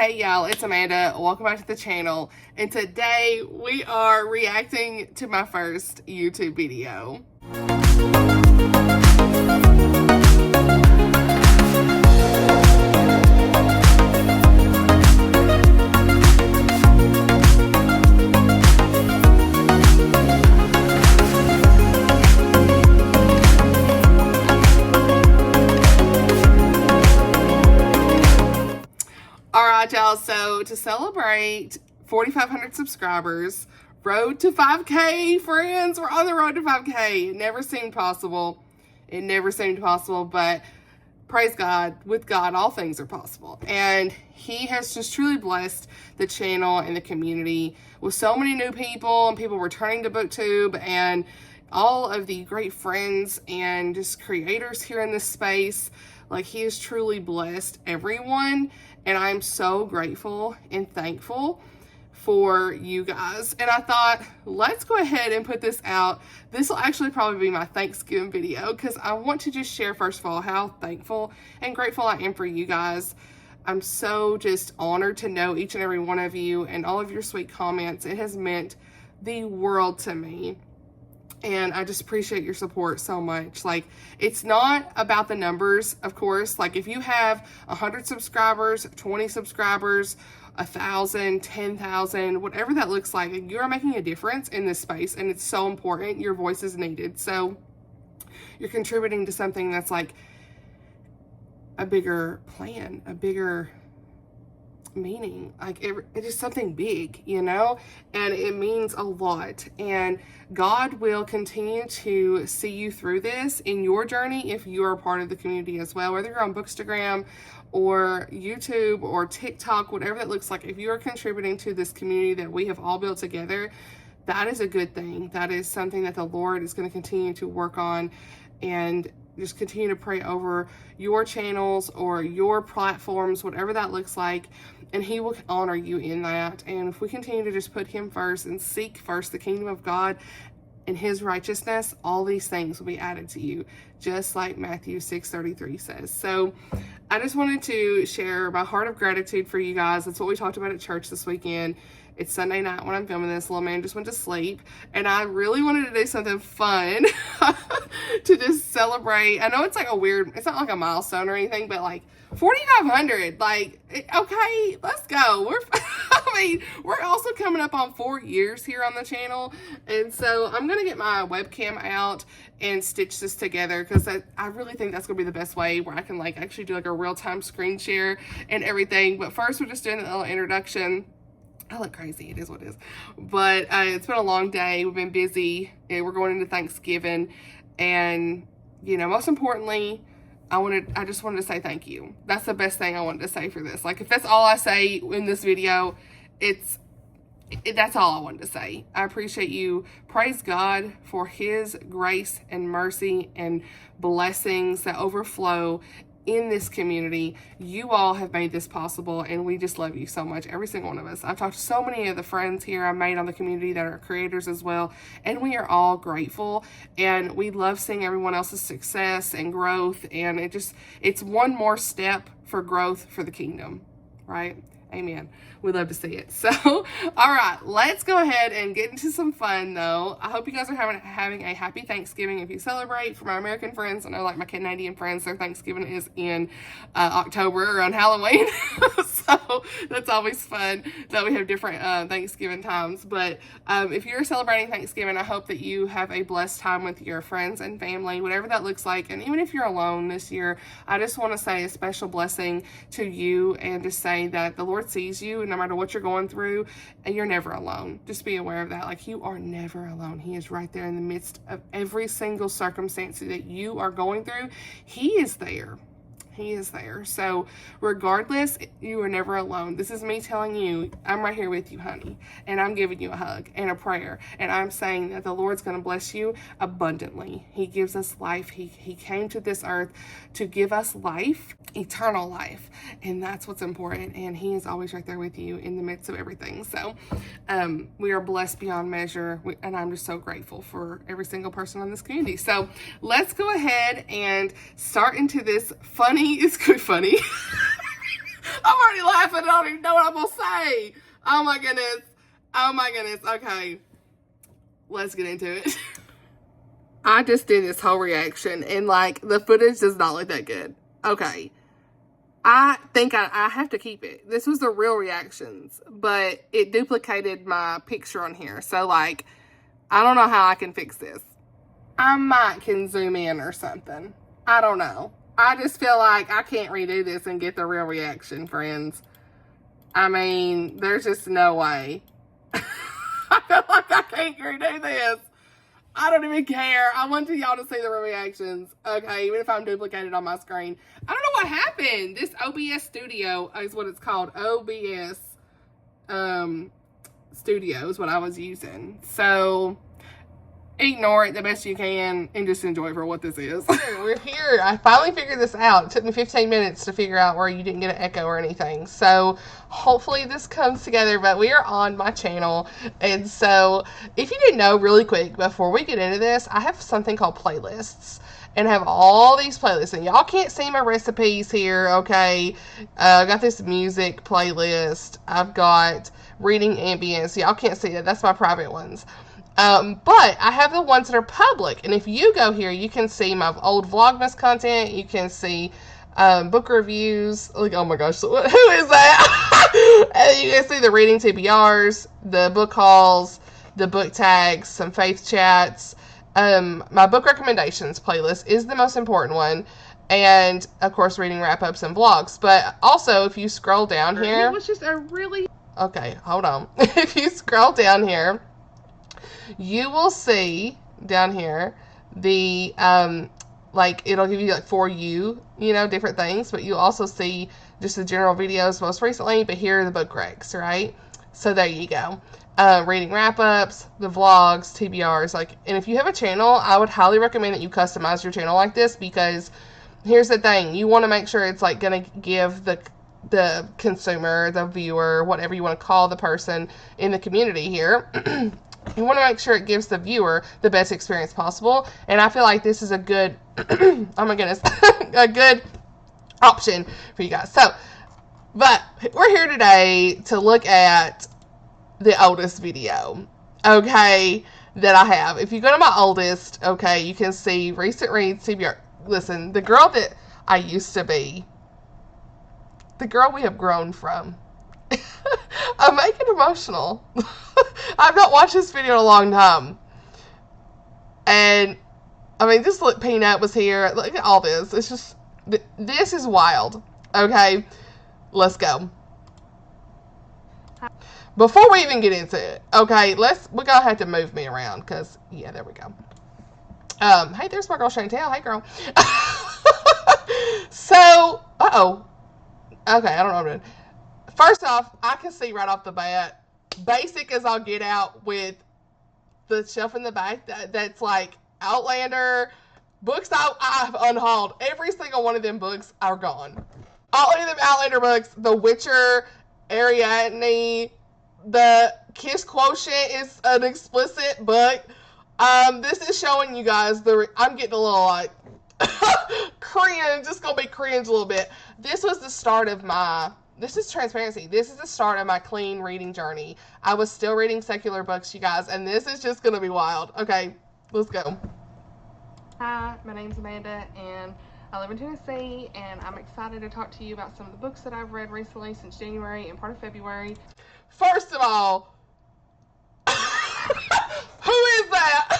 Hey y'all, it's Amanda. Welcome back to the channel. And today we are reacting to my first YouTube video. Alright y'all, so to celebrate 4,500 subscribers, road to 5K, friends, we're on the road to 5K. It never seemed possible. But praise God, with God, all things are possible. And he has just truly blessed the channel and the community with so many new people and people returning to Booktube and all of the great friends and just creators here in this space. Like, he has truly blessed everyone, and I'm so grateful and thankful for you guys. And I thought, let's go ahead and put this out. This will actually probably be my Thanksgiving video, because I want to just share, first of all, how thankful and grateful I am for you guys. I'm so just honored to know each and every one of you and all of your sweet comments. It has meant the world to me. And I just appreciate your support so much. Like, it's not about the numbers, of course. Like, if you have 100 subscribers, 20 subscribers, 1,000, 10,000, whatever that looks like, you are making a difference in this space, and it's so important. Your voice is needed. So you're contributing to something that's like a bigger plan, a bigger meaning, like it is something big, you know, and it means a lot. And God will continue to see you through this in your journey if you are a part of the community as well, whether you're on Bookstagram or YouTube or TikTok, whatever that looks like. If you are contributing to this community that we have all built together, that is a good thing. That is something that the Lord is going to continue to work on, and just continue to pray over your channels or your platforms, whatever that looks like, and he will honor you in that. And if we continue to just put him first and seek first the kingdom of God and his righteousness, all these things will be added to you, just like Matthew 6:33 says. So I just wanted to share my heart of gratitude for you guys. That's what we talked about at church this weekend. It's Sunday night when I'm filming this. Little man just went to sleep, and I really wanted to do something fun to just celebrate. I know it's like it's not like a milestone or anything, but like 4,500, like, okay, let's go. We're also coming up on 4 years here on the channel, and so I'm gonna get my webcam out and stitch this together, because I really think that's gonna be the best way, where I can like actually do like a real-time screen share and everything. But first, we're just doing a little introduction. I look crazy, it is what it is. But it's been a long day. We've been busy. We're going into Thanksgiving. And, you know, most importantly, I just wanted to say thank you. That's the best thing I wanted to say for this. Like, if that's all I say in this video, that's all I wanted to say. I appreciate you. Praise God for his grace and mercy and blessings that overflow in this community. You all have made this possible, and we just love you so much, every single one of us. I've talked to so many of the friends here I made on the community that are creators as well, and we are all grateful, and we love seeing everyone else's success and growth, and it's one more step for growth for the kingdom, right? Amen. We love to see it. So, all right, let's go ahead and get into some fun, though. I hope you guys are having a happy Thanksgiving if you celebrate. For my American friends, I know, like, my Canadian friends, their Thanksgiving is in October around Halloween. So that's always fun that we have different Thanksgiving times. But if you're celebrating Thanksgiving, I hope that you have a blessed time with your friends and family, whatever that looks like. And even if you're alone this year, I just want to say a special blessing to you, and to say that the Lord sees you, and no matter what you're going through, and you're never alone. Just be aware of that. Like, you are never alone. He is right there in the midst of every single circumstance that you are going through. He is there. He is there. So regardless, you are never alone. This is me telling you, I'm right here with you, honey. And I'm giving you a hug and a prayer. And I'm saying that the Lord's going to bless you abundantly. He gives us life. He came to this earth to give us life, eternal life. And that's what's important. And he is always right there with you in the midst of everything. So we are blessed beyond measure. And I'm just so grateful for every single person in this community. So let's go ahead and start into this funny. It's good funny. I'm already laughing. I don't even know what I'm going to say. Oh my goodness. Oh my goodness. Okay. Let's get into it. I just did this whole reaction and like the footage does not look that good. Okay. I think I have to keep it. This was the real reactions, but it duplicated my picture on here. So like, I don't know how I can fix this. I might can zoom in or something. I don't know. I just feel like I can't redo this and get the real reaction, friends. I mean, there's just no way. I feel like I can't redo this. I don't even care. I want y'all to see the real reactions. Okay, even if I'm duplicated on my screen. I don't know what happened. This OBS Studio is what it's called. OBS Studio is what I was using. So ignore it the best you can and just enjoy for what this is. We're here. I finally figured this out. It took me 15 minutes to figure out where you didn't get an echo or anything. So hopefully this comes together, but we are on my channel. And so if you didn't know, really quick, before we get into this, I have something called playlists. And I have all these playlists. And y'all can't see my recipes here, okay? I got this music playlist. I've got reading ambience. Y'all can't see that. That's my private ones. But I have the ones that are public, and if you go here, you can see my old Vlogmas content, you can see, book reviews, like, oh my gosh, who is that? And you can see the reading TBRs, the book hauls, the book tags, some faith chats, my book recommendations playlist is the most important one, and, of course, reading wrap-ups and vlogs, but also, if you scroll down here, it was just a really, okay, hold on, if you scroll down here, you will see down here the, like, it'll give you, like, for you, you know, different things, but you also see just the general videos most recently, but here are the book recs, right? So there you go. Reading wrap-ups, the vlogs, TBRs, like, and if you have a channel, I would highly recommend that you customize your channel like this, because here's the thing, you want to make sure it's, like, going to give the consumer, the viewer, whatever you want to call the person in the community here, you want to make sure it gives the viewer the best experience possible. And I feel like this is a good, oh my goodness, a good option for you guys. So, but we're here today to look at the oldest video, okay, that I have. If you go to my oldest, okay, you can see recent reads, CBR. Listen, the girl that I used to be, the girl we have grown from. I'm making emotional. I've not watched this video in a long time. And, I mean, just look, Peanut was here. Look at all this. It's just, this is wild. Okay, let's go. Before we even get into it, okay, we're gonna have to move me around, because, yeah, there we go. Hey, there's my girl Chantel. Hey, girl. So, uh-oh. Okay, I don't know what I'm doing. First off, I can see right off the bat, basic as I'll get out with the shelf in the back that's like Outlander books I've unhauled. Every single one of them books are gone. All of them Outlander books, The Witcher, Ariadne, the Kiss Quotient is an explicit book. This is showing you guys I'm getting a little like cringe, just gonna be cringe a little bit. This was the start of this is transparency. This is the start of my clean reading journey. I was still reading secular books, you guys, and this is just going to be wild. Okay, let's go. Hi, my name's Amanda, and I live in Tennessee, and I'm excited to talk to you about some of the books that I've read recently since January and part of February. First of all, who is that?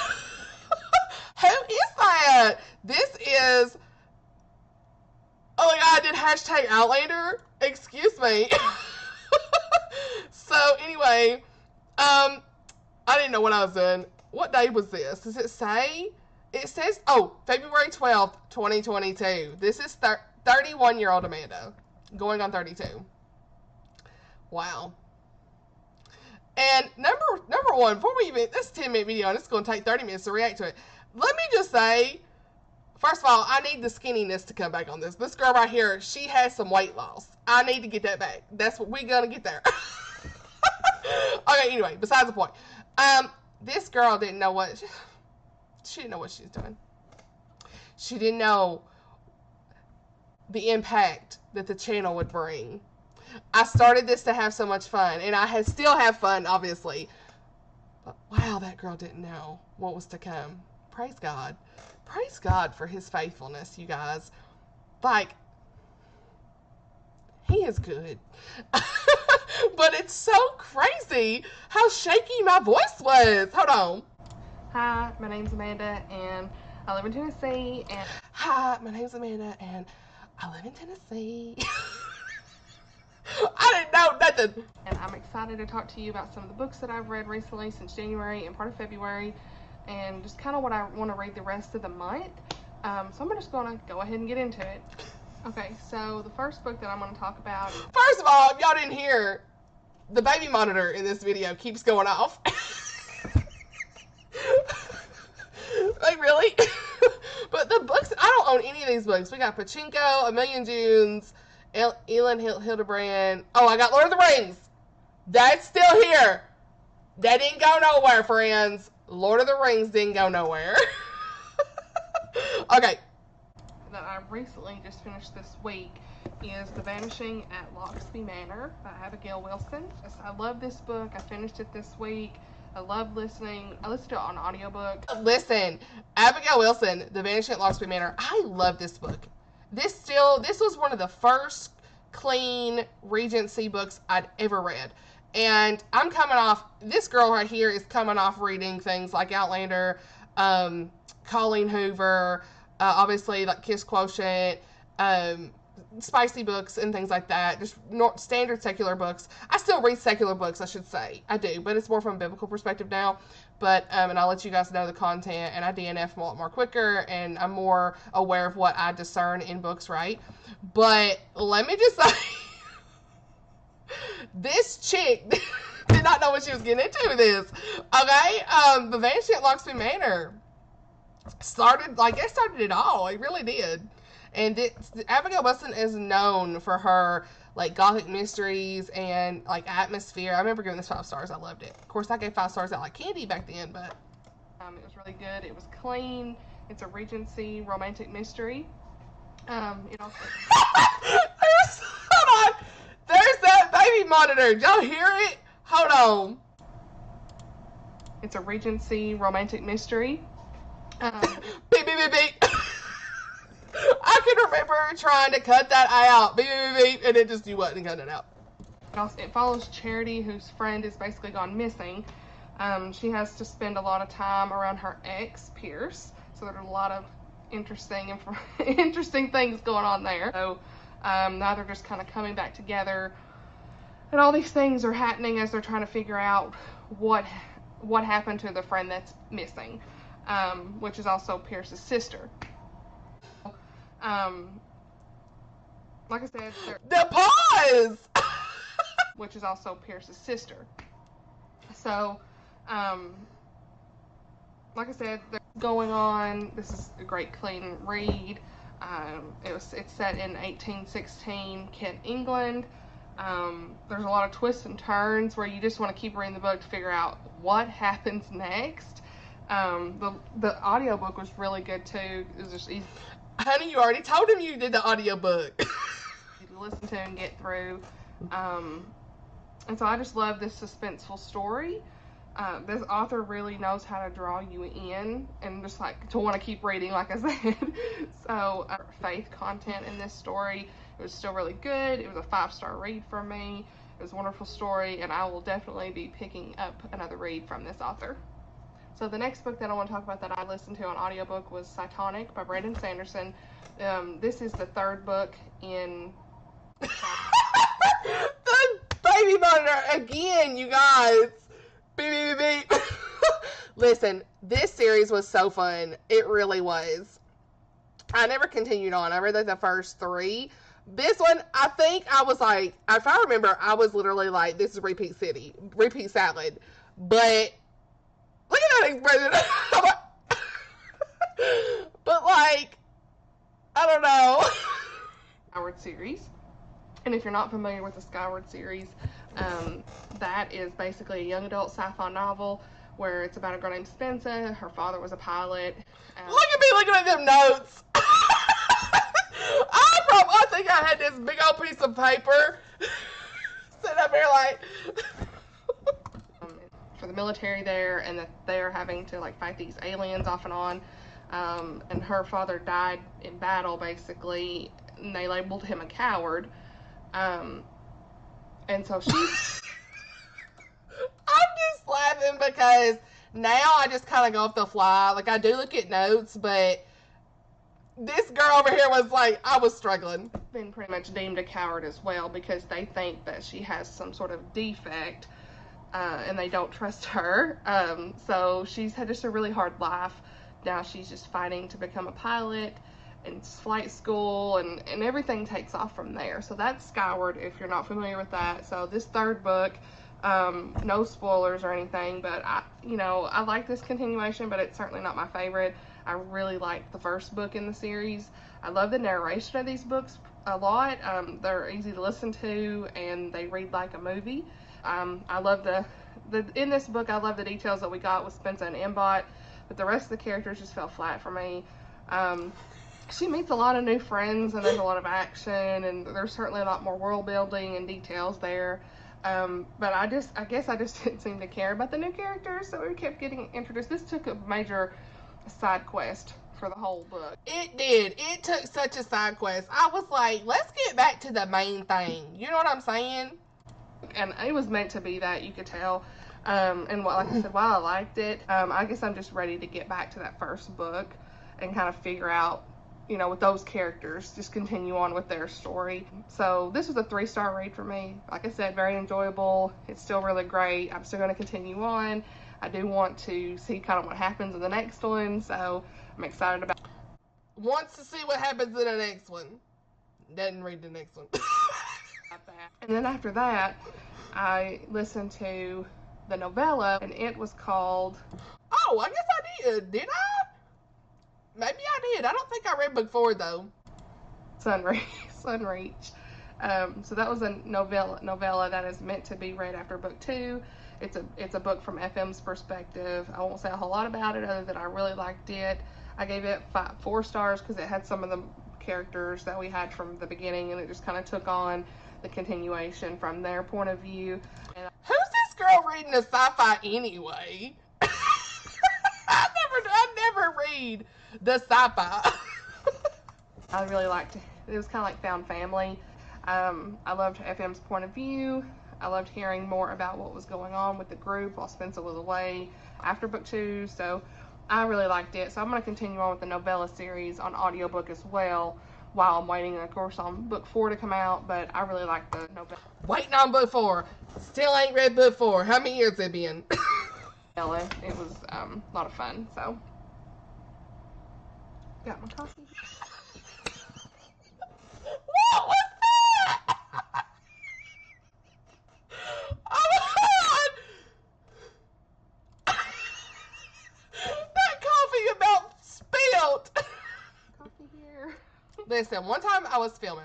Who is that? This is... Oh my god, I did hashtag Outlander? Excuse me. So, anyway, I didn't know what I was doing. What day was this? Does it say? It says, oh, February 12th, 2022. This is 31-year-old Amanda, going on 32. Wow. And number one, before we even, this is a 10-minute video, and it's going to take 30 minutes to react to it. Let me just say, first of all, I need the skinniness to come back on this. This girl right here, she has some weight loss. I need to get that back. That's what we're going to get there. Okay, anyway, besides the point. This girl didn't know what... She didn't know what she was doing. She didn't know the impact that the channel would bring. I started this to have so much fun, and I still have fun, obviously. But wow, that girl didn't know what was to come. Praise God. Praise God for his faithfulness, you guys. Like, he is good. But it's so crazy how shaky my voice was. Hold on. Hi, my name's Amanda, and I live in Tennessee. And hi, my name's Amanda, and I live in Tennessee. I didn't know nothing. And I'm excited to talk to you about some of the books that I've read recently since January and part of February, and just kind of what I want to read the rest of the month. So I'm just going to go ahead and get into it. Okay, so the first book that I'm going to talk about... First of all, if y'all didn't hear, the baby monitor in this video keeps going off. Like, really? But the books, I don't own any of these books. We got Pachinko, A Million Junes, Elin Hildebrand. Oh, I got Lord of the Rings. That's still here. That didn't go nowhere, friends. Lord of the Rings didn't go nowhere. Okay. That I recently just finished this week is The Vanishing at Loxby Manor by Abigail Wilson. I love this book. I finished it this week. I love listening. I listened to it on audiobook. Listen, Abigail Wilson, The Vanishing at Loxby Manor. I love this book. This was one of the first clean Regency books I'd ever read. And I'm coming off, this girl right here is coming off reading things like Outlander, Colleen Hoover, obviously like Kiss Quotient, spicy books and things like that. Just standard secular books. I still read secular books, I should say. I do, but it's more from a biblical perspective now. But, and I'll let you guys know the content, and I DNF a lot more quicker, and I'm more aware of what I discern in books, right? But let me just say, this chick did not know what she was getting into with this. Okay? The Vanishing at Loxby Manor started it all. It really did. And Abigail Wilson is known for her like gothic mysteries and like atmosphere. I remember giving this 5 stars. I loved it. Of course, I gave 5 stars out like candy back then, but it was really good. It was clean. It's a Regency romantic mystery. Hold on. There's that baby monitor. Did y'all hear it? Hold on. It's a Regency romantic mystery. Beep, beep, beep, beep. I can remember trying to cut that out. Beep, beep, beep, and it just, you wasn't cutting it out. It follows Charity, whose friend is basically gone missing. She has to spend a lot of time around her ex, Pierce. So there's a lot of interesting things going on there. So now they're just kind of coming back together. And all these things are happening as they're trying to figure out what happened to the friend that's missing, which is also Pierce's sister. Like I said, the pause! Which is also Pierce's sister. So, like I said, they're going on. This is a great clean read. It's set in 1816 Kent, England. There's a lot of twists and turns where you just want to keep reading the book to figure out what happens next. The audiobook was really good too. It was just easy. Honey, you already told him you did the audiobook. To listen to and get through. And so I just love this suspenseful story. This author really knows how to draw you in and just like to want to keep reading, like I said. So faith content in this story, it was still really good. It was a 5-star read for me. It was a wonderful story, and I will definitely be picking up another read from this author. So the next book that I want to talk about that I listened to on audiobook was Cytonic by Brandon Sanderson. This is the 3rd book in... The baby monitor again, you guys. Beep, beep, beep. Listen, this series was so fun. It really was. I never continued on. I read like the first 3. This one, I think I was like, if I remember, I was literally like, this is repeat salad. But look at that expression. But like, I don't know. Skyward series. And if you're not familiar with the Skyward series, that is basically a young adult sci-fi novel where it's about a girl named Spencer. Her father was a pilot. Look at me looking at them notes. I think I had this big old piece of paper. right. For the military there, and that they're having to like fight these aliens off and on. And her father died in battle, basically, and they labeled him a coward. And so she's. I'm just laughing because now I just kind of go off the fly. Like, I do look at notes, but this girl over here was like, I was struggling. Been pretty much deemed a coward as well because they think that she has some sort of defect, and they don't trust her. So she's had just a really hard life. Now she's just fighting to become a pilot and flight school, and everything takes off from there. So that's Skyward, if you're not familiar with that. So this third book, no spoilers or anything, but I like this continuation, but it's certainly not my favorite. I really liked the first book in the series. I love the narration of these books a lot. They're easy to listen to, and they read like a movie. I love in this book, I love the details that we got with Spencer and Embot, but the rest of the characters just fell flat for me. She meets a lot of new friends, and there's a lot of action, and there's certainly a lot more world building and details there. But I guess I just didn't seem to care about the new characters, so we kept getting introduced. This took a major side quest for the whole book. It did. It took such a side quest. I was like, let's get back to the main thing. You know what I'm saying? And it was meant to be that, you could tell. And like I said, while I liked it, I guess I'm just ready to get back to that first book and kind of figure out, with those characters, just continue on with their story. So this was a 3-star read for me. Like I said, very enjoyable. It's still really great. I'm still going to continue on. I do want to see kind of what happens in the next one, so I'm excited about it. Wants to see what happens in the next one. Doesn't read the next one. And then after that, I listened to the novella, and it was called... Oh, I guess I did. Did I? Maybe I did. I don't think I read book 4, though. Sunreach. So that was a novella that is meant to be read after book 2. It's a book from FM's perspective. I won't say a whole lot about it other than I really liked it. I gave it 4 stars because it had some of the characters that we had from the beginning, and it just kind of took on the continuation from their point of view. And who's this girl reading a sci-fi anyway? I never read the sci-fi. I really liked it. It was kind of like found family. I loved FM's point of view. I loved hearing more about what was going on with the group while Spencer was away after book 2. So I really liked it. So I'm going to continue on with the novella series on audiobook as well while I'm waiting, of course, on book 4 to come out. But I really like the novella. Waiting on book 4. Still ain't read book 4. How many years it been? It was a lot of fun. So got my coffee. What was that? Oh my God! That coffee about spilled. Coffee here. Listen, one time I was filming,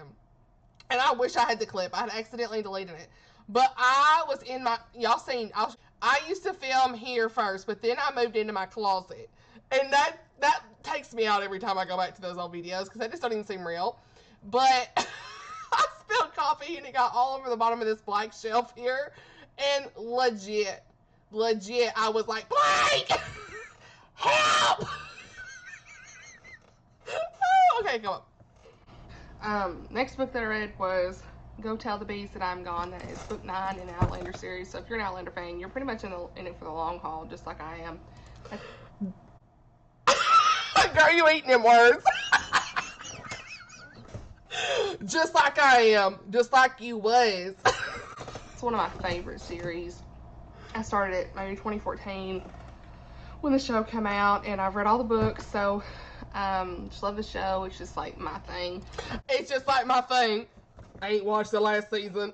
and I wish I had the clip. I had accidentally deleted it. But I was in my, y'all seen, I used to film here first, but then I moved into my closet. And that takes me out every time I go back to those old videos, because they just don't even seem real. But I spilled coffee, and it got all over the bottom of this black shelf here. And legit, I was like, Blake! Help! Oh, okay, come on. Next book that I read was Go Tell the Bees That I'm Gone. That is book 9 in the Outlander series. So if you're an Outlander fan, you're pretty much in it for the long haul, just like I am. Girl, you eating them words. Just like I am. Just like you was. It's one of my favorite series. I started it maybe 2014 when the show came out, and I've read all the books, so just love the show. It's just like my thing. It's just like my thing. I ain't watched the last season.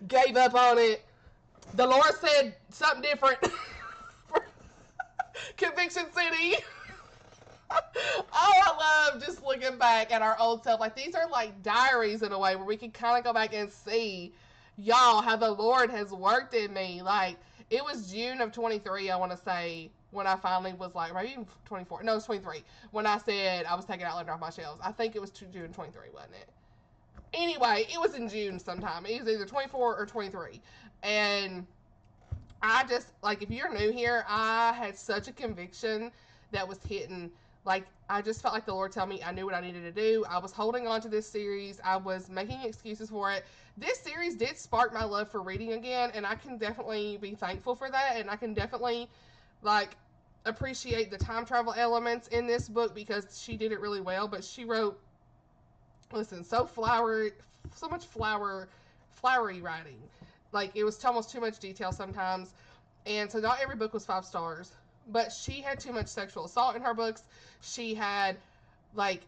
Gave up on it. The Lord said something different. Conviction City. Oh, I love just looking back at our old self. Like, these are like diaries in a way where we can kind of go back and see, y'all, how the Lord has worked in me. Like, it was June of 23, I want to say, when I finally was like, maybe even 24. No, it was 23. When I said I was taking Outlander off my shelves. I think it was June 23, wasn't it? Anyway, it was in June sometime. It was either 24 or 23. And I just, like, if you're new here, I had such a conviction that was hitting. Like, I just felt like the Lord told me I knew what I needed to do. I was holding on to this series. I was making excuses for it. This series did spark my love for reading again, and I can definitely be thankful for that. And I can definitely, like, appreciate the time travel elements in this book because she did it really well. But she wrote, listen, so much flowery writing. Like, it was almost too much detail sometimes. And so not every book was 5 stars. But she had too much sexual assault in her books. She had, like,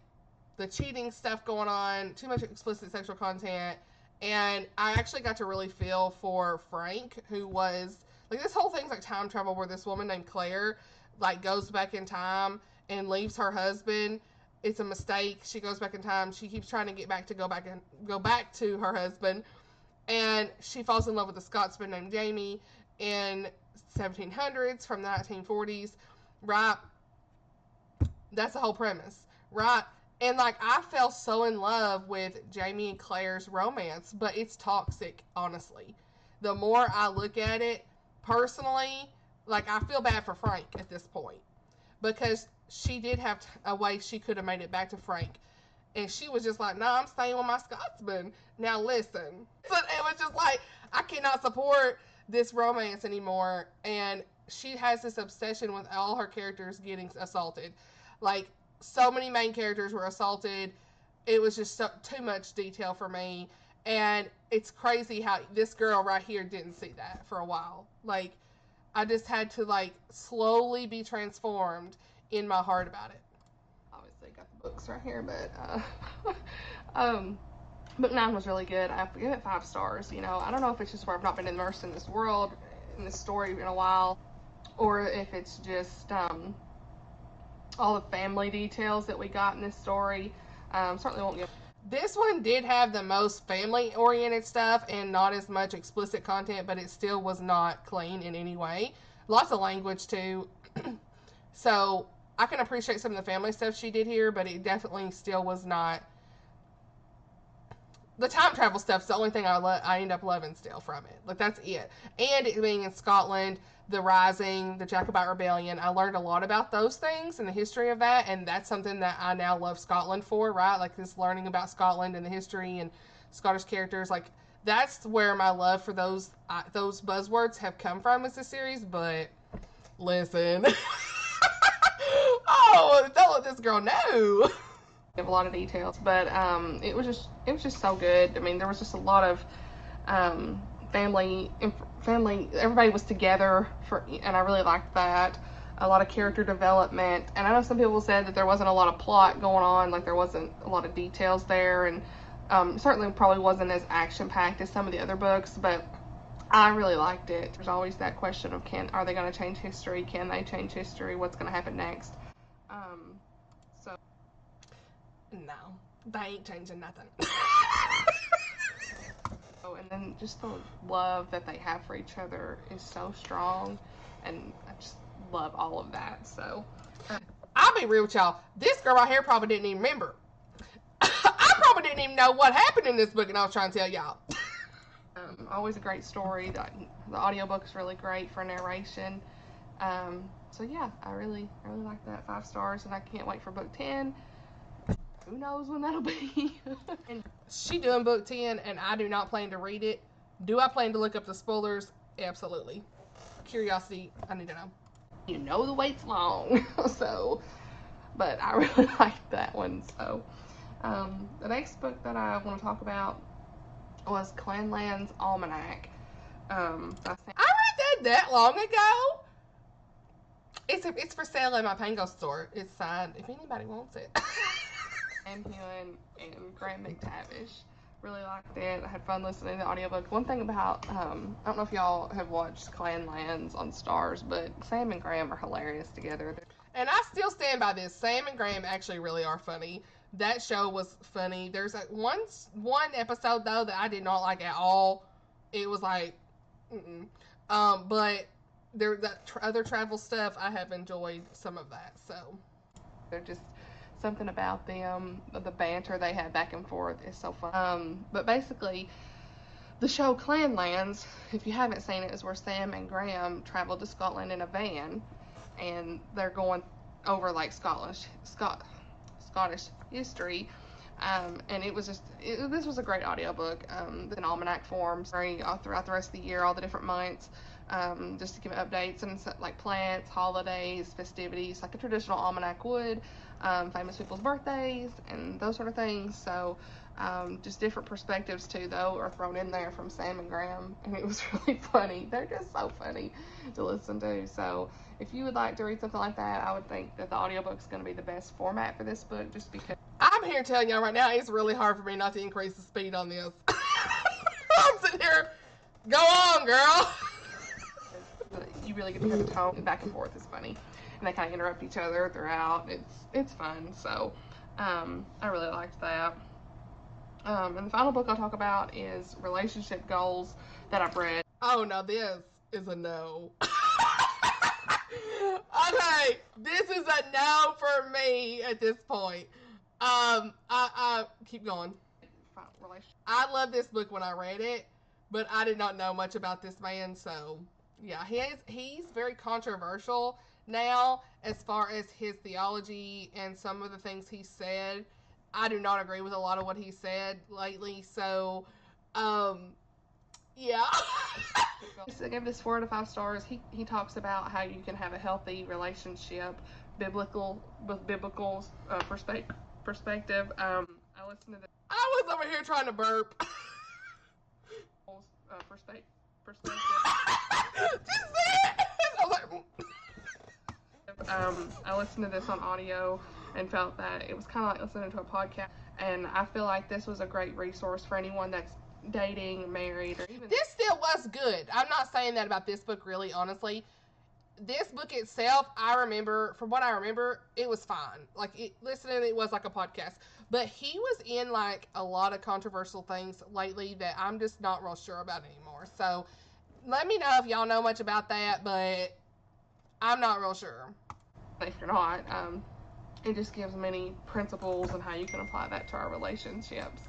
the cheating stuff going on, too much explicit sexual content. And I actually got to really feel for Frank, who was, like, this whole thing's like time travel where this woman named Claire, like, goes back in time and leaves her husband. It's a mistake. She goes back in time. She keeps trying to go back to her husband. And she falls in love with a Scotsman named Jamie in 1700s from the 1940s, right? That's the whole premise, right? And, like, I fell so in love with Jamie and Claire's romance, but it's toxic, honestly. The more I look at it, personally, like, I feel bad for Frank at this point because she did have a way she could have made it back to Frank. And she was just like, nah, I'm staying with my Scotsman. Now listen. So it was just like, I cannot support this romance anymore. And she has this obsession with all her characters getting assaulted. Like, so many main characters were assaulted. It was just too much detail for me. And it's crazy how this girl right here didn't see that for a while. Like, I just had to, like, slowly be transformed in my heart about it. Obviously got the books right here, but book 9 was really good. I give it 5 stars. You know, I don't know if it's just where I've not been immersed in this world, in this story in a while, or if it's just all the family details that we got in this story. Certainly won't give. This one did have the most family-oriented stuff and not as much explicit content, but it still was not clean in any way. Lots of language, too. So I can appreciate some of the family stuff she did here, but it definitely still was not. The time travel stuff's the only thing I end up loving still from it. Like, that's it. And it being in Scotland, the Rising, the Jacobite Rebellion, I learned a lot about those things and the history of that, and that's something that I now love Scotland for, right? Like, this learning about Scotland and the history and Scottish characters. Like, that's where my love for those buzzwords have come from as a series, but listen. Oh, don't let this girl know. Give a lot of details, but it was just so good. I mean, there was just a lot of family. Everybody was together and I really liked that. A lot of character development, and I know some people said that there wasn't a lot of plot going on, like there wasn't a lot of details there, and certainly probably wasn't as action packed as some of the other books, but I really liked it. There's always that question of are they going to change history? Can they change history? What's going to happen next? So no, they ain't changing nothing. Oh, and then just the love that they have for each other is so strong, and I just love all of that. So I'll be real with y'all. This girl right here probably didn't even remember. I probably didn't even know what happened in this book, and I was trying to tell y'all. Always a great story. The audiobook's really great for narration. So yeah, I really like that. 5 stars, and I can't wait for book 10. Who knows when that'll be? She doing book 10, and I do not plan to read it. Do I plan to look up the spoilers? Absolutely. Curiosity, I need to know. You know the wait's long. So, but I really like that one. So, the next book that I want to talk about was Clanland's Almanac. I read that long ago. It's for sale in my Pango store. It's signed if anybody wants it. Sam Hewen and Graham McTavish. Really liked it. I had fun listening to the audiobook. One thing about, I don't know if y'all have watched Clanlands on Stars, but Sam and Graham are hilarious together. And I still stand by this. Sam and Graham actually really are funny. That show was funny. There's one episode, though, that I did not like at all. It was like, but other travel stuff, I have enjoyed some of that, so. They're just something about them, the banter they had back and forth is so fun. But basically, the show Clanlands, if you haven't seen it, is where Sam and Graham travel to Scotland in a van, and they're going over like Scottish history. And it was just, this was a great audiobook, in almanac form, throughout the rest of the year, all the different months, just to give updates and like plants, holidays, festivities, like a traditional almanac would, famous people's birthdays, and those sort of things. So just different perspectives too, though, are thrown in there from Sam and Graham, and it was really funny. They're just so funny to listen to. So if you would like to read something like that, I would think that the audiobook's going to be the best format for this book, just because. I'm here telling y'all right now, it's really hard for me not to increase the speed on this. I'm sitting here, go on, girl. You really get to hear the tone, and back and forth is funny, and they kind of interrupt each other throughout. It's fun. So I really liked that. And the final book I'll talk about is Relationship Goals that I've read. Oh, now this is a no. Okay, this is a no for me at this point. I keep going. I love this book when I read it, but I did not know much about this man, so yeah, he's very controversial now as far as his theology and some of the things he said. I do not agree with a lot of what he said lately, so yeah. I gave this 4 out of 5 stars. He talks about how you can have a healthy relationship, biblical perspective. I listened to this. I was over here trying to burp. Perspective. Just say it. I was like, I listened to this on audio and felt that it was kind of like listening to a podcast. And I feel like this was a great resource for anyone that's dating, married, or even. This still was good. I'm not saying that about this book, really, honestly. This book itself, from what I remember, it was fine. Like, listening, it was like a podcast. But he was in, like, a lot of controversial things lately that I'm just not real sure about anymore. So, let me know if y'all know much about that, but I'm not real sure. If you're not, it just gives many principles and how you can apply that to our relationships.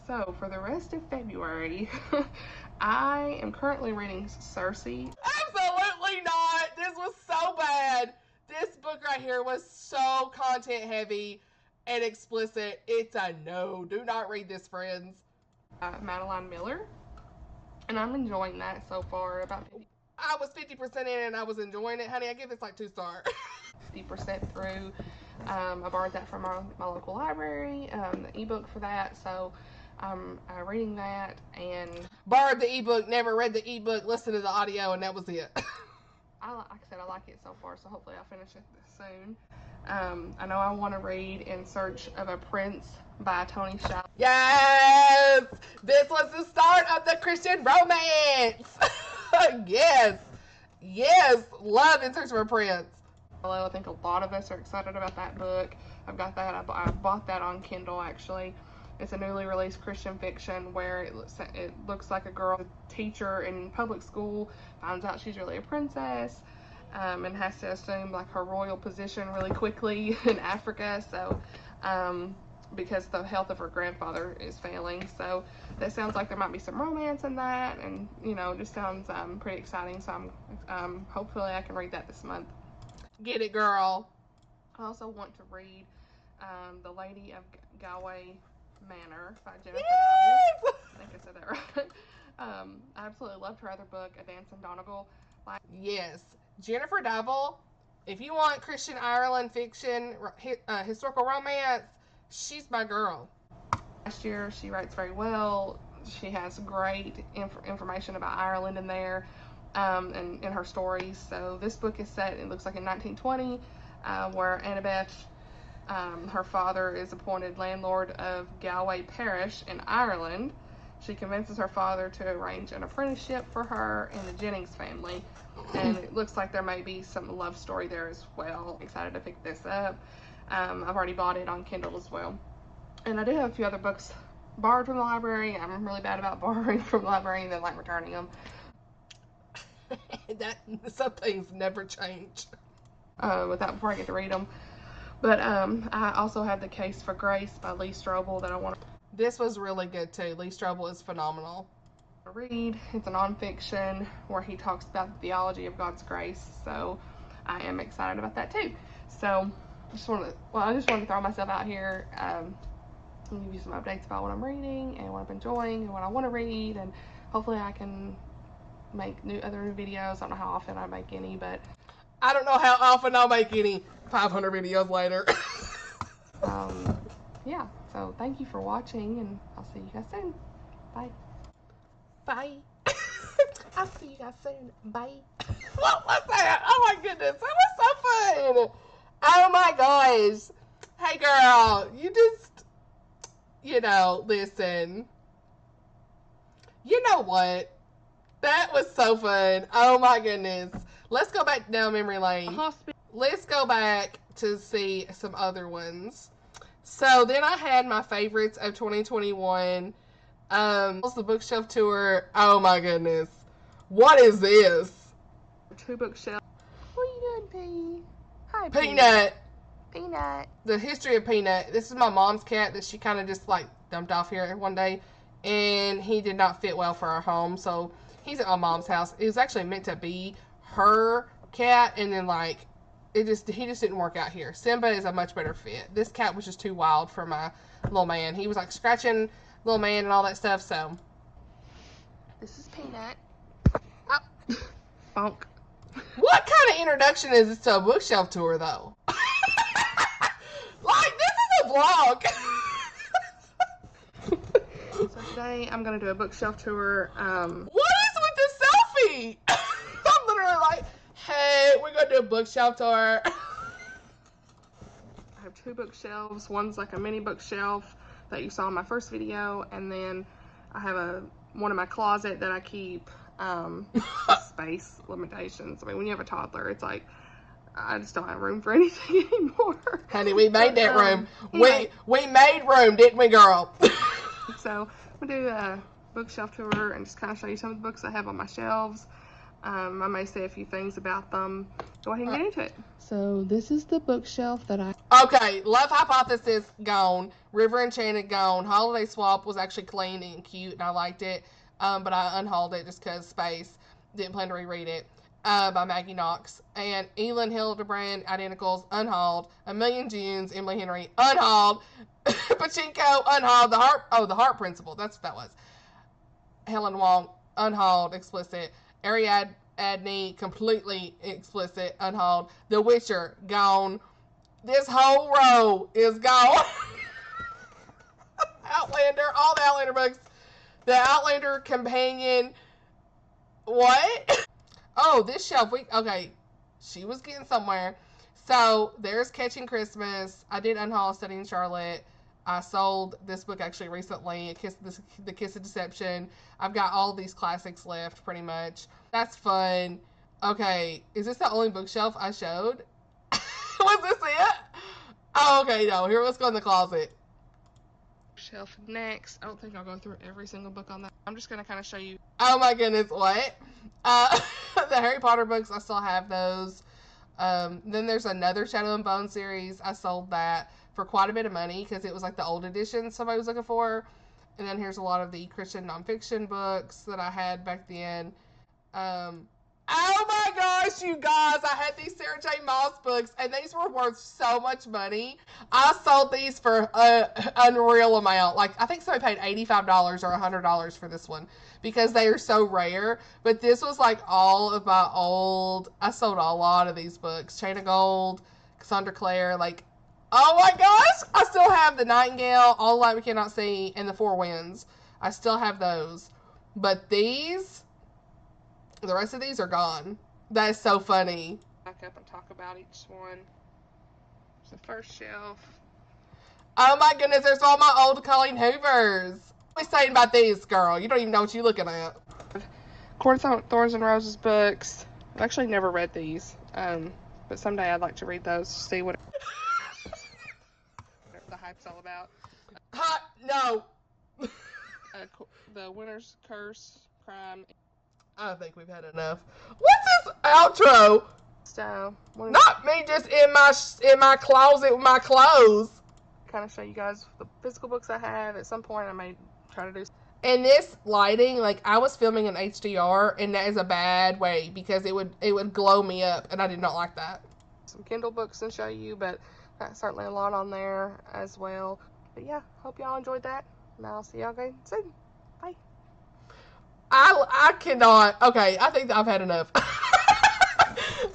So, for the rest of February, I am currently reading Circe. Absolutely not! This was so bad! This book right here was so content heavy and explicit. It's a no. Do not read this, friends. Madeline Miller. And I'm enjoying that so far. I was 50% in and I was enjoying it. Honey, I give this like 2 stars. 50% through. I borrowed that from my local library, the ebook for that. So I'm reading that and borrowed the ebook, never read the ebook, listened to the audio, and that was it. Like I said, I like it so far, so hopefully I'll finish it soon. I know I want to read In Search of a Prince by Tony Shalhoub. Yes! This was the start of the Christian romance! Yes! Yes! Love In Search of a Prince. I think a lot of us are excited about that book. I've got that. I bought that on Kindle, actually. It's a newly released Christian fiction where it looks like a girl, a teacher in public school, finds out she's really a princess, and has to assume like her royal position really quickly in Africa. So, because the health of her grandfather is failing. So that sounds like there might be some romance in that, and just sounds pretty exciting. So I'm hopefully I can read that this month. Get it, girl. I also want to read The Lady of Galway Manor by Jennifer Davis. I think I said that right. I absolutely loved her other book, A Dance in Donegal. Yes, Jennifer Davis. If you want Christian Ireland fiction, historical romance, she's my girl. Last year, she writes very well. She has great information about Ireland in there, and in her stories. So this book is set, it looks like in 1920, where Annabeth, her father, is appointed landlord of Galway Parish in Ireland. She convinces her father to arrange an apprenticeship for her and the Jennings family, and it looks like there may be some love story there as well. Excited to pick this up. I've already bought it on Kindle as well. And I do have a few other books borrowed from the library. I'm really bad about borrowing from the library and then returning them. Some things never change. Before I get to read them, But I also have The Case for Grace by Lee Strobel that I want This was really good too. Lee Strobel is phenomenal. to read. It's a nonfiction where he talks about the theology of God's grace. So I am excited about that too. So I just wanted to throw myself out here and give you some updates about what I'm reading and what I'm enjoying and what I want to read, and hopefully I can make other new videos. I don't know how often I make any, but I don't know how often I'll make any 500 videos later. yeah, so thank you for watching, and I'll see you guys soon. Bye. Bye. I'll see you guys soon. Bye. What was that? Oh my goodness, that was so fun. Oh my gosh. Hey girl, listen. You know what? That was so fun. Oh my goodness. Let's go back down memory lane. Let's go back to see some other ones. So then I had my favorites of 2021. The bookshelf tour. Oh my goodness. What is this? 2 bookshelves. What are you doing, P? Hi, Peanut. Peanut. The history of Peanut. This is my mom's cat that she kind of just like dumped off here one day, and he did not fit well for our home, so he's at my mom's house. It was actually meant to be her cat, and then like he just didn't work out here. Simba is a much better fit. This cat was just too wild for my little man. He was like scratching little man and all that stuff. So This is Peanut. Oh. Bonk. What kind of introduction is this to a bookshelf tour though? Like, this is a vlog. So today I'm gonna do a bookshelf tour. What is with this selfie? I'm literally like, hey, we're gonna do a bookshelf tour. I have 2 bookshelves. One's like a mini bookshelf that you saw in my first video, and then I have one in my closet that I keep space limitations. I mean, when you have a toddler, it's like I just don't have room for anything anymore. Honey, we made that room. Anyway. We made room, didn't we, girl? So I'm gonna do a bookshelf tour and just kind of show you some of the books I have on my shelves. I may say a few things about them. Go ahead and get into it. So this is the bookshelf that I... Okay, Love Hypothesis, gone. River Enchanted, gone. Holiday Swap was actually clean and cute, and I liked it. But I unhauled it just because space. Didn't plan to reread it. By Maggie Knox. And Elin Hildebrand, Identicals, unhauled. A Million Junes, Emily Henry, unhauled. Pachinko, unhauled. The Heart Principle, that's what that was. Helen Wong, unhauled, explicit. Ariadne, completely explicit, unhauled. The Witcher, gone. This whole row is gone. Outlander, all the Outlander books. The Outlander Companion. What? Oh, this shelf, okay, she was getting somewhere. So, there's Catching Christmas. I did unhaul Studying Charlotte. I sold this book actually recently, The Kiss of Deception. I've got all these classics left, pretty much. That's fun. Okay, is this the only bookshelf I showed? Was this it? Oh, okay, no, here, let's go in the closet. Shelf next. I don't think I'll go through every single book on that. I'm just going to kind of show you. Oh my goodness, what? The Harry Potter books, I still have those. Then there's another Shadow and Bone series. I sold that for quite a bit of money because it was like the old edition somebody was looking for. And then here's a lot of the Christian nonfiction books that I had back then. Oh my gosh, you guys, I had these Sarah J. Maas books, and these were worth so much money. I sold these for an unreal amount. Like, I think somebody paid $85 or $100 for this one because they are so rare. But this was like all of my old, I sold a lot of these books. Chain of Gold, Cassandra Clare, like, oh my gosh, I still have The Nightingale, All the Light We Cannot See, and The Four Winds. I still have those. But these... the rest of these are gone. That is so funny. Back up and talk about each one. There's the first shelf. Oh my goodness, there's all my old Colleen Hoovers. What are you saying about these, girl? You don't even know what you're looking at. Court of Thorns and Roses books. I've actually never read these. But someday I'd like to read those to see what the hype's all about. No. The Winter's Curse, Crime. I think we've had enough. What's this outro? So, not me just in my closet with my clothes. Kind of show you guys the physical books I have. At some point I may try to do. And this lighting, like I was filming in HDR, and that is a bad way because it would glow me up, and I did not like that. Some Kindle books and show you, but that's certainly a lot on there as well. But yeah, hope y'all enjoyed that, and I'll see y'all again soon. Bye. I cannot. Okay, I think that I've had enough.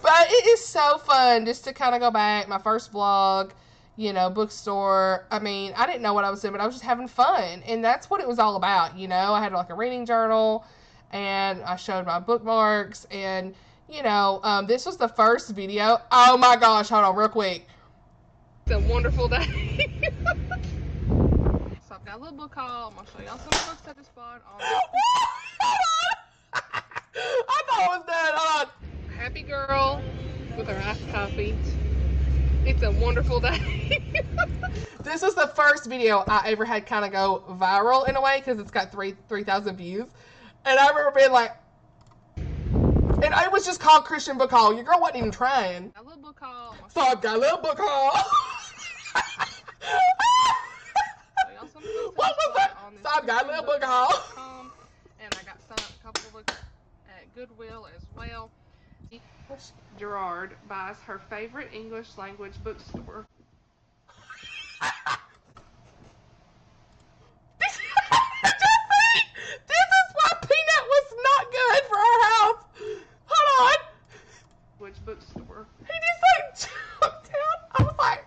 But it is so fun just to kind of go back. My first vlog, you know, bookstore. I mean, I didn't know what I was doing, but I was just having fun. And that's what it was all about, you know. I had like a reading journal, and I showed my bookmarks. And, you know, this was the first video. Oh my gosh, hold on real quick. It's a wonderful day. So I've got a little book haul. I'm going to show y'all some books I just bought. I thought it was done. Hold on. Happy girl with her iced coffee. It's a wonderful day. This is the first video I ever had kind of go viral in a way because it's got 3,000 views. And I remember being like, and it was just called Christian Book Haul. Your girl wasn't even trying. A little book haul. So I've got a little book haul. What was that? So I've got a little book haul. And I got a couple of books at Goodwill as well. Gerard buys her favorite English language bookstore. This is why peanut was not good for our house. Hold on. Which bookstore? He just like jumped down. I was like,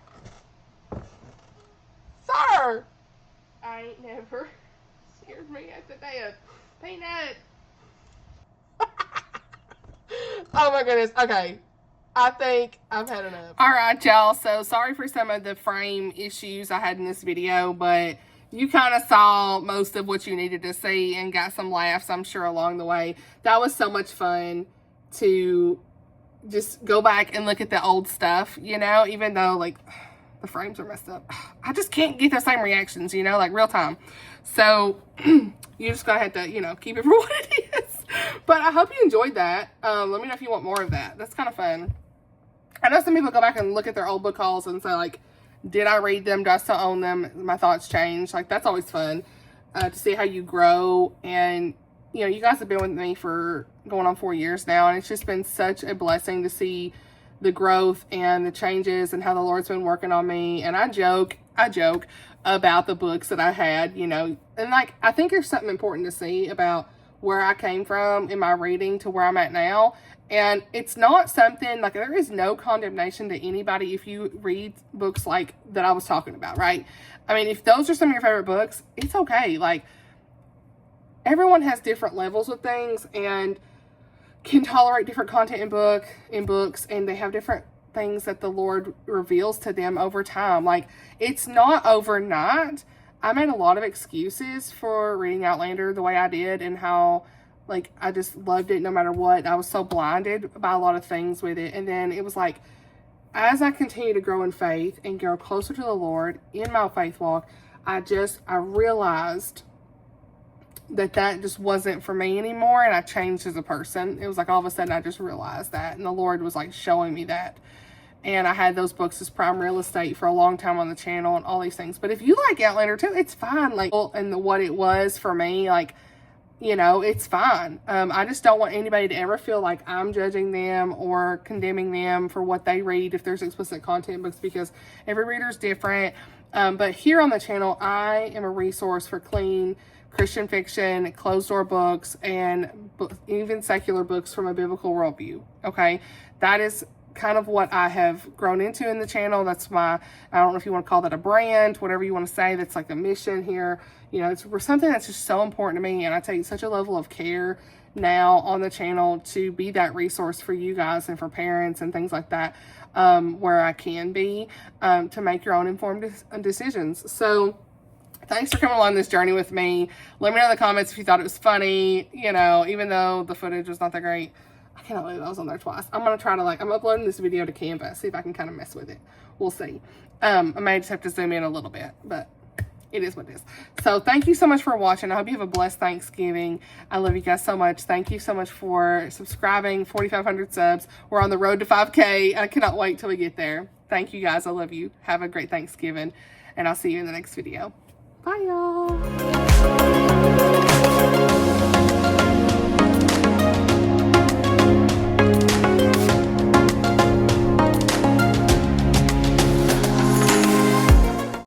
sir. I ain't never scared me at the death. Peanut. Oh my goodness. Okay. I think I've had enough. Alright, y'all. So sorry for some of the frame issues I had in this video, but you kind of saw most of what you needed to see and got some laughs, I'm sure, along the way. That was so much fun to just go back and look at the old stuff, you know, even though, like, the frames are messed up. I just can't get the same reactions, you know, like real time. So you're just gonna have to, you know, keep it for what it is. But I hope you enjoyed that. Let me know if you want more of that. That's kind of fun. I know some people go back and look at their old book hauls and say, like, did I read them? Do I still own them? My thoughts change. Like, that's always fun to see how you grow. And, you know, you guys have been with me for going on 4 years now, and it's just been such a blessing to see the growth and the changes and how the Lord's been working on me. And I joke about the books that I had, you know, and like, I think there's something important to see about where I came from in my reading to where I'm at now. And it's not something like, there is no condemnation to anybody if you read books like that I was talking about, right? I mean, if those are some of your favorite books, it's okay. Like, everyone has different levels with things and can tolerate different content in books, and they have different things that the Lord reveals to them over time. Like, it's not overnight. I made a lot of excuses for reading Outlander the way I did, and how, like, I just loved it no matter what. I was so blinded by a lot of things with it. And then it was like, as I continue to grow in faith and grow closer to the Lord in my faith walk, I realized that just wasn't for me anymore, and I changed as a person. It was like all of a sudden I just realized that, and the Lord was like showing me that. And I had those books as prime real estate for a long time on the channel and all these things. But if you like Outlander too, it's fine. Like, and what it was for me, like, you know, it's fine. I just don't want anybody to ever feel like I'm judging them or condemning them for what they read if there's explicit content books, because every reader is different. But here on the channel, I am a resource for clean Christian fiction, closed door books, and even secular books from a biblical worldview. Okay, that is kind of what I have grown into in the channel. That's my, I don't know if you want to call that a brand, whatever you want to say. That's like a mission here. You know, it's something that's just so important to me, and I take such a level of care now on the channel to be that resource for you guys and for parents and things like that, where I can be, to make your own informed decisions. So thanks for coming along this journey with me. Let me know in the comments if you thought it was funny, you know, even though the footage was not that great. I cannot believe I was on there twice. I'm going to try to, like, I'm uploading this video to Canva, see if I can kind of mess with it. We'll see. I may just have to zoom in a little bit, but it is what it is. So thank you so much for watching. I hope you have a blessed Thanksgiving. I love you guys so much. Thank you so much for subscribing. 4,500 subs. We're on the road to 5K. I cannot wait till we get there. Thank you guys. I love you. Have a great Thanksgiving, and I'll see you in the next video. Bye, y'all.